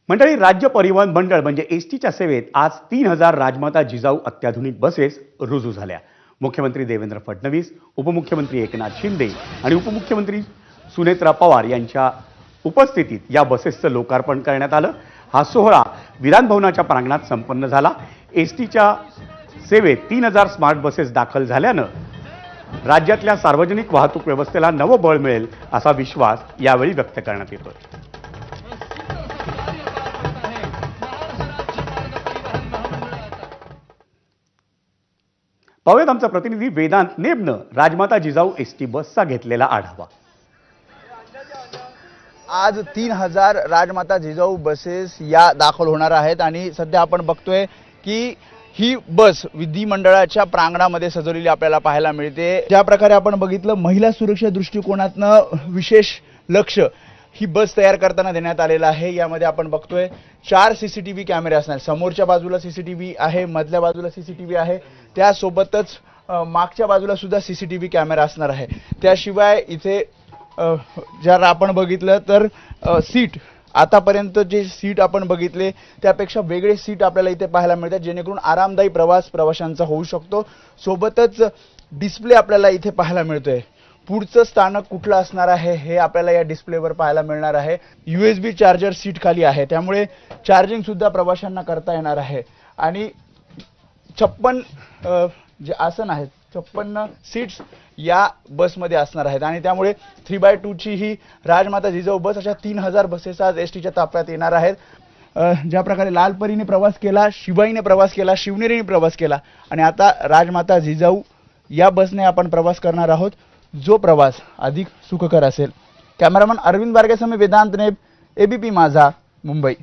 मंडळी, राज्य परिवहन मंडळ म्हणजे एसटीच्या सेवेत आज 3000 राजमाता जिजाऊ अत्याधुनिक बसेस रुजू झाल्या। मुख्यमंत्री देवेंद्र फडणवीस, उपमुख्यमंत्री एकनाथ शिंदे आणि उपमुख्यमंत्री सुनेत्रा पवार यांच्या उपस्थितीत या बसेसचं लोकार्पण करण्यात आलं। हा सोहळा विधान भवनाच्या प्रांगणात संपन्न झाला। एसटीच्या सेवेत 3000 स्मार्ट बसेस दाखल झाल्यानं राज्यातल्या सार्वजनिक वाहतूक व्यवस्थेला नवं बळ मिळेल असा विश्वास यावेळी व्यक्त करण्यात येतोय। पाहूयात आमचा प्रतिनिधी वेदांत नेबनं राजमाता जिजाऊ एसटी बसचा घेतलेला आढावा। आज 3000 राजमाता जिजाऊ बसेस या दाखल होणार आहेत आणि सध्या आपण बघतोय की ही बस विधिमंडळाच्या प्रांगणामध्ये सजवलेली आपल्याला पाहायला मिळते। ज्या प्रकारे आपण बघितलं, महिला सुरक्षा दृष्टिकोनातनं विशेष लक्ष ही बस तयार करताना देण्यात आलेलं आहे। यामध्ये आपण बघतोय 4 सीसीटीव्ही कॅमेरे असणार। समोरच्या बाजूला सीसीटीव्ही आहे, मधल्या बाजूला सीसीटीव्ही आहे, त्यासोबतच मागच्या बाजूला सुद्धा सीसीटीव्ही कॅमेरा असणार आहे। त्याशिवाय इथे जर आपण बघितलं तर सीट, आतापर्यंत जे सीट आपण बघितले त्यापेक्षा वेगळे सीट आपल्याला इथे पाहायला मिळतात, जेणेकरून आरामदायी प्रवाशांचा होऊ शकतो। सोबतच डिस्प्ले आपल्याला इथे पाहायला मिळतोय। पुढचं स्थानक कुठलं असणार आहे हे आपल्याला या डिस्प्लेवर पाहायला मिळणार आहे। USB चार्जर सीट खाली आहे, त्यामुळे चार्जिंग सुद्धा प्रवाशांना करता येणार आहे। आणि 56 जे आसन आहेत, 56 सीट्स या बसमध्ये असणार आहेत आणि त्यामुळे 3x2 ची ही राजमाता जिजाऊ बस अशा 3000 बसेस आज एसटीच्या ताफ्यात येणार आहेत। ज्या प्रकारे लालपरीने प्रवास केला, शिवाईने प्रवास केला, शिवनेरीने प्रवास केला आणि आता राजमाता जिजाऊ या बसने आपण प्रवास करणार आहोत, जो प्रवास अधिक सुखकर असेल। कॅमेरामन अरविंद बारगेसह वेदांत नेब, ABP माझा, मुंबई।